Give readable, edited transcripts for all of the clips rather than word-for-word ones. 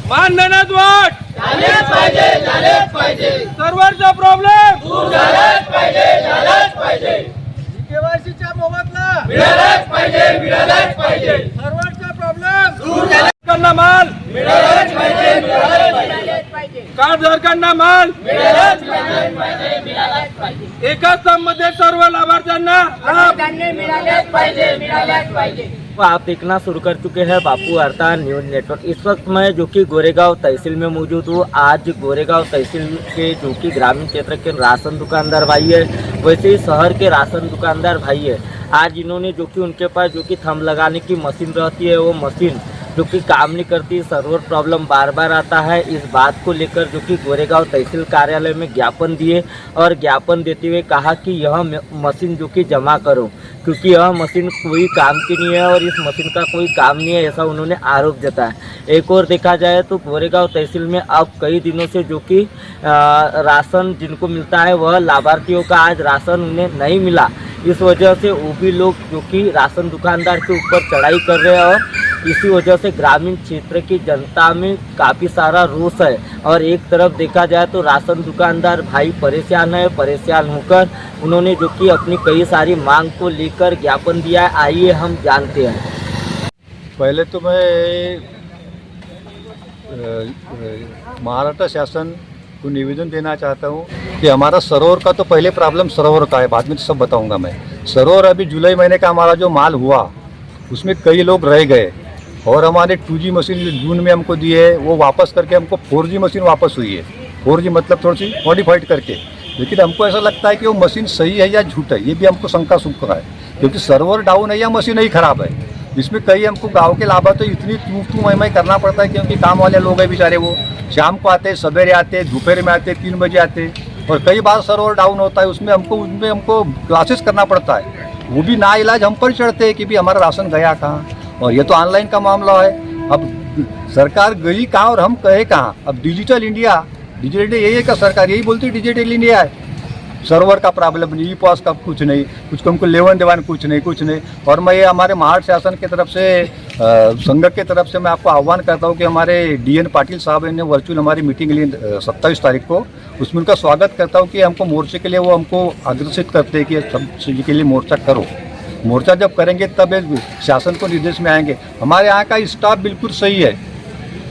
मान देण्यात वाट झालेच पाहिजे सर्वांचा प्रॉब्लेम दूर झालेच पाहिजे केवायसीच्या मोबदला मिळालाच पाहिजे सर्वांचा प्रॉब्लेम दूर झाले करना माल मिळालाच पाहिजे कार्डधारकांना माल मिळालाच पाहिजे एकाच स्तंभमध्ये सर्व लाभार्थ्यांना लाभ मिळालाच पाहिजे। आप देखना शुरू कर चुके हैं बापू वार्ता न्यूज नेटवर्क। इस वक्त मैं जो कि गोरेगांव तहसील में मौजूद हूँ। आज गोरेगांव तहसील के जो कि ग्रामीण क्षेत्र के राशन दुकानदार भाई है, वैसे ही शहर के राशन दुकानदार भाई है। आज इन्होंने जो कि उनके पास जो कि थंब लगाने की मशीन रहती है, वो मशीन जो कि काम नहीं करती, सर्वर प्रॉब्लम बार बार आता है। इस बात को लेकर जो कि गोरेगांव तहसील कार्यालय में ज्ञापन दिए और ज्ञापन देते हुए कहा कि यह मशीन जो कि जमा करो, क्योंकि यह मशीन कोई काम की नहीं है और इस मशीन का कोई काम नहीं है, ऐसा उन्होंने आरोप जताया। एक और देखा जाए तो गोरेगांव तहसील में अब कई दिनों से जो कि राशन जिनको मिलता है वह लाभार्थियों का आज राशन उन्हें नहीं मिला। इस वजह से वो भी लोग जो कि राशन दुकानदार के ऊपर चढ़ाई कर रहे हैं और इसी वजह से ग्रामीण क्षेत्र की जनता में काफ़ी सारा रोष है। और एक तरफ देखा जाए तो राशन दुकानदार भाई परेशान है। परेशान होकर उन्होंने जो कि अपनी कई सारी मांग को लेकर ज्ञापन दिया है। आइए हम जानते हैं। पहले तो मैं महाराष्ट्र शासन को निवेदन देना चाहता हूँ कि हमारा सरोवर का तो पहले प्रॉब्लम सरोवर का है, बाद में तो सब बताऊँगा मैं। सरोवर अभी जुलाई महीने का हमारा जो माल हुआ उसमें कई लोग रह गए और हमारे 2G मशीन जो जून में हमको दिए वो वापस करके हमको 4G मशीन वापस हुई है। 4G मतलब थोड़ी सी मॉडिफाइड करके, लेकिन हमको ऐसा लगता है कि वो मशीन सही है या झूठ है, ये भी हमको शंका सुख है, क्योंकि सर्वर डाउन है या मशीन ही ख़राब है। इसमें कई हमको गांव के लाभार्थी तो इतनी तू मैं करना पड़ता है, क्योंकि काम वाले लोग हैं बेचारे, वो शाम को आते, सवेरे आते, दोपहर में आते, 3 बजे आते, और कई बार सर्वर डाउन होता है, उसमें हमको क्लासेस करना पड़ता है। वो भी ना इलाज हम पर चढ़ते हैं कि भी हमारा राशन गया कहाँ, और ये तो ऑनलाइन का मामला है। अब सरकार गई कहाँ और हम कहे कहाँ। अब डिजिटल इंडिया यही है का सरकार यही बोलती है डिजिटल इंडिया है। सर्वर का प्रॉब्लम नहीं, पास का कुछ नहीं, कुछ हमको लेवन देवन कुछ नहीं। और मैं ये हमारे महाराष्ट्र शासन की तरफ से संघ की तरफ से मैं आपको आह्वान करता हूँ कि हमारे DN पाटिल साहब ने वर्चुअल हमारी मीटिंग ली 27 तारीख को, उसमें उनका स्वागत करता हूँ कि हमको मोर्चे के लिए वो हमको अग्रसित करते हैं कि सब चीज़ के लिए मोर्चा करो। मोर्चा जब करेंगे तब शासन को निर्देश में आएंगे। हमारे यहाँ का स्टाफ बिल्कुल सही है,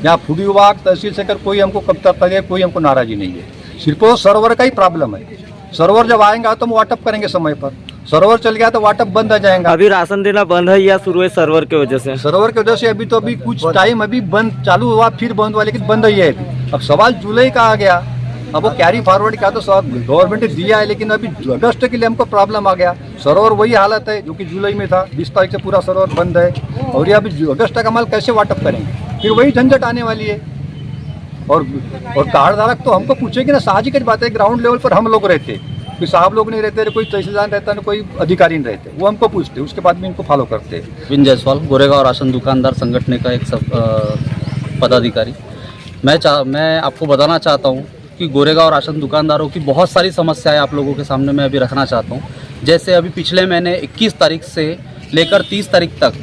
यहाँ फूड विभाग तहसील से कर कोई हमको कब तक है, कोई हमको नाराज़ी नहीं है। सिर्फ वो सर्वर का ही प्रॉब्लम है। सर्वर जब आएंगा तो हम वाटअप करेंगे समय पर, सर्वर चल गया तो वाटअप बंद आ जाएगा। अभी राशन देना बंद है या शुरू है सर्वर की वजह से? सर्वर की वजह से अभी कुछ टाइम अभी बंद चालू हुआ, फिर बंद हुआ, लेकिन बंद ही है अभी। अब सवाल जुलाई का आ गया, अब वो कैरी फॉरवर्ड का तो गवर्नमेंट ने दिया है, लेकिन अभी अगस्त के लिए हमको प्रॉब्लम आ गया। सर्वर वही हालत है जो कि जुलाई में था, 20 तारीख से पूरा सर्वर बंद है, और ये अभी अगस्त का माल कैसे वाटअप करेंगे, फिर वही झंझट आने वाली है। और कार्ड धारक तो हमको पूछेगी ना, साहजिक बात है, ग्राउंड लेवल पर हम लोग रहते, कोई साहब लोग नहीं रहते, कोई तहसीलदार रहता है, कोई अधिकारी नहीं रहते, वो हमको पूछते, उसके बाद में इनको फॉलो करते। विन जायसवाल, गोरेगांव राशन दुकानदार संगठन का एक पदाधिकारी। मैं आपको बताना चाहता हूँ कि गोरेगांव राशन दुकानदारों की बहुत सारी समस्याएं आप लोगों के सामने मैं अभी रखना चाहता हूँ। जैसे अभी पिछले महीने 21 तारीख से लेकर 30 तारीख तक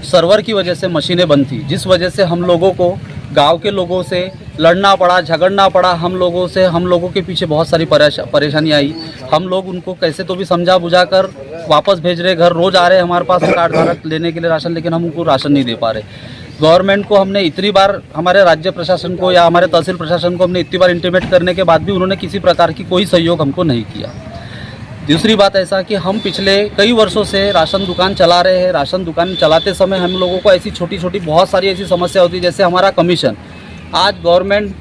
सर्वर की वजह से मशीनें बंद थी, जिस वजह से हम लोगों को गांव के लोगों से लड़ना पड़ा, झगड़ना पड़ा। हम लोगों के पीछे बहुत सारी परेशानी आई। हम लोग उनको कैसे तो भी समझा बुझा कर वापस भेज रहे, घर रोज़ आ रहे हमारे पास कार्ड धारक लेने के लिए राशन, लेकिन हम उनको राशन नहीं दे पा रहे। गवर्नमेंट को हमने इतनी बार, हमारे राज्य प्रशासन को या हमारे तहसील प्रशासन को हमने इतनी बार इंटीमेट करने के बाद भी उन्होंने किसी प्रकार की कोई सहयोग हमको नहीं किया। दूसरी बात ऐसा कि हम पिछले कई वर्षों से राशन दुकान चला रहे हैं। राशन दुकान चलाते समय हम लोगों को ऐसी छोटी छोटी बहुत सारी ऐसी समस्या होती है, जैसे हमारा कमीशन। आज गवर्नमेंट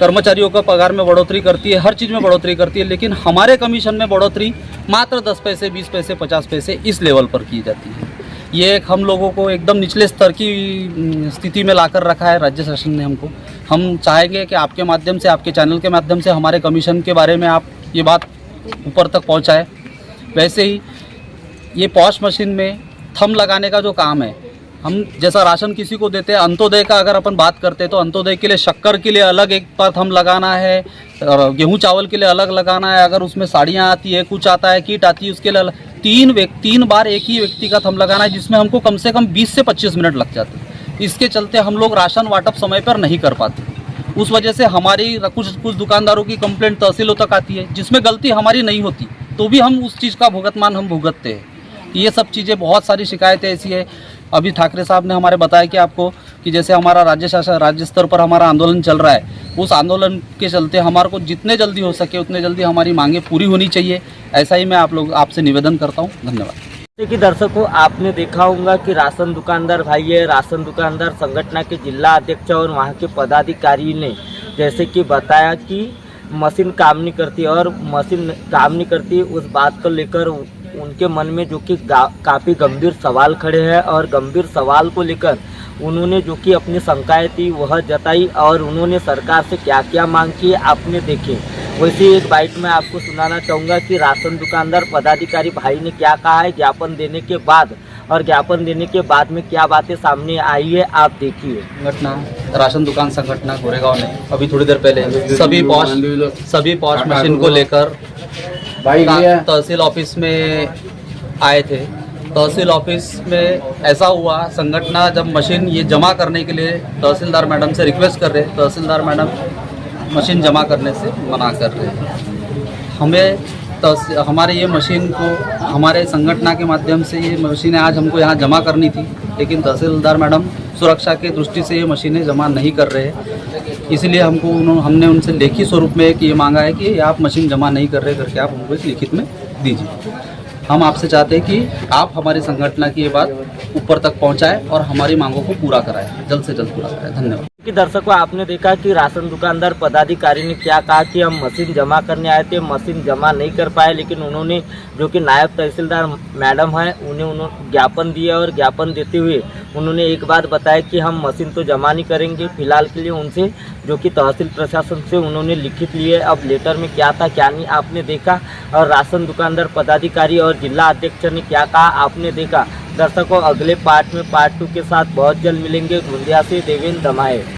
कर्मचारियों का पगार में बढ़ोतरी करती है, हर चीज़ में बढ़ोतरी करती है, लेकिन हमारे कमीशन में बढ़ोतरी मात्र 10 पैसे, 20 पैसे, 50 पैसे इस लेवल पर की जाती है। ये एक हम लोगों को एकदम निचले स्तर की स्थिति में लाकर रखा है राज्य शासन ने हमको। हम चाहेंगे कि आपके माध्यम से, आपके चैनल के माध्यम से हमारे कमीशन के बारे में आप ये बात ऊपर तक पहुंचाएं। वैसे ही ये पॉश मशीन में थंब लगाने का जो काम है, हम जैसा राशन किसी को देते हैं, अंत्योदय का अगर अपन बात करते हैं तो अंत्योदय के लिए शक्कर के लिए अलग एक पर थंब लगाना है, गेहूं चावल के लिए अलग लगाना है। अगर उसमें साड़ियाँ आती है, कुछ आता है, किट आती है, उसके लिए अलग 3 बार एक ही व्यक्ति का थंब लगाना है, जिसमें हमको कम से कम 20 से 25 मिनट लग जाते हैं। इसके चलते हम लोग राशन वाटप समय पर नहीं कर पाते। उस वजह से हमारी कुछ दुकानदारों की कंप्लेंट तहसीलों तक आती है, जिसमें गलती हमारी नहीं होती तो भी हम उस चीज़ का भुगतान हम भुगतते हैं। ये सब चीज़ें, बहुत सारी शिकायतें ऐसी है। अभी ठाकरे साहब ने हमारे बताया कि आपको कि जैसे हमारा राज्य स्तर पर हमारा आंदोलन चल रहा है, उस आंदोलन के चलते हमारे को जितने जल्दी हो सके उतने जल्दी हमारी मांगें पूरी होनी चाहिए। ऐसा ही मैं आपसे निवेदन करता हूँ। धन्यवाद। जैसे कि दर्शकों, आपने देखा होगा कि राशन दुकानदार भाई है, राशन दुकानदार संगठन के जिला अध्यक्ष और वहाँ के पदाधिकारी ने जैसे कि बताया कि मशीन काम नहीं करती और मशीन काम नहीं करती, उस बात को लेकर उनके मन में जो कि काफ़ी गंभीर सवाल खड़े हैं और गंभीर सवाल को लेकर उन्होंने जो कि अपनी शंकाएं थी वह जताई और उन्होंने सरकार से क्या क्या मांग की आपने देखे। वैसे एक बाइट में आपको सुनाना चाहूँगा कि राशन दुकानदार पदाधिकारी भाई ने क्या कहा है ज्ञापन देने के बाद, और ज्ञापन देने के बाद में क्या बातें सामने आई है आप देखिए। संगठन राशन दुकान संगठन गोरेगांव ने अभी थोड़ी देर पहले सभी पॉश मशीन को लेकर तहसील ऑफिस में आए थे। तहसील ऑफिस में ऐसा हुआ, संगठन जब मशीन ये जमा करने के लिए तहसीलदार मैडम से रिक्वेस्ट कर रहे, तहसीलदार मैडम मशीन जमा करने से मना कर रहे हैं। हमारे ये मशीन को हमारे संगठन के माध्यम से ये मशीनें आज हमको यहाँ जमा करनी थी, लेकिन तहसीलदार मैडम सुरक्षा के दृष्टि से ये मशीनें जमा नहीं कर रहे हैं। इसलिए हमने उनसे लेखी स्वरूप में ये मांगा है कि आप मशीन जमा नहीं कर रहे करके आप हमको एक लिखित में दीजिए। हम आपसे चाहते हैं कि आप हमारे संगठन की ये बात ऊपर तक पहुंचाएं और हमारी मांगों को पूरा कराएं, जल्द से जल्द पूरा कराएं। धन्यवाद। कि दर्शकों, आपने देखा कि राशन दुकानदार पदाधिकारी ने क्या कहा कि हम मशीन जमा करने आए थे, मशीन जमा नहीं कर पाए, लेकिन उन्होंने जो कि नायब तहसीलदार मैडम है उन्हें ज्ञापन दिया और ज्ञापन देते हुए उन्होंने एक बात बताया कि हम मशीन तो जमा नहीं करेंगे। फिलहाल के लिए उनसे जो कि तहसील प्रशासन से उन्होंने लिखित लिए। अब लेटर में क्या था क्या नहीं आपने देखा, और राशन दुकानदार पदाधिकारी और जिला अध्यक्ष ने क्या कहा आपने देखा। दर्शकों, अगले पार्ट में पार्ट 2 के साथ बहुत जल्द मिलेंगे। गोंदिया से देवेंद्र दमाए।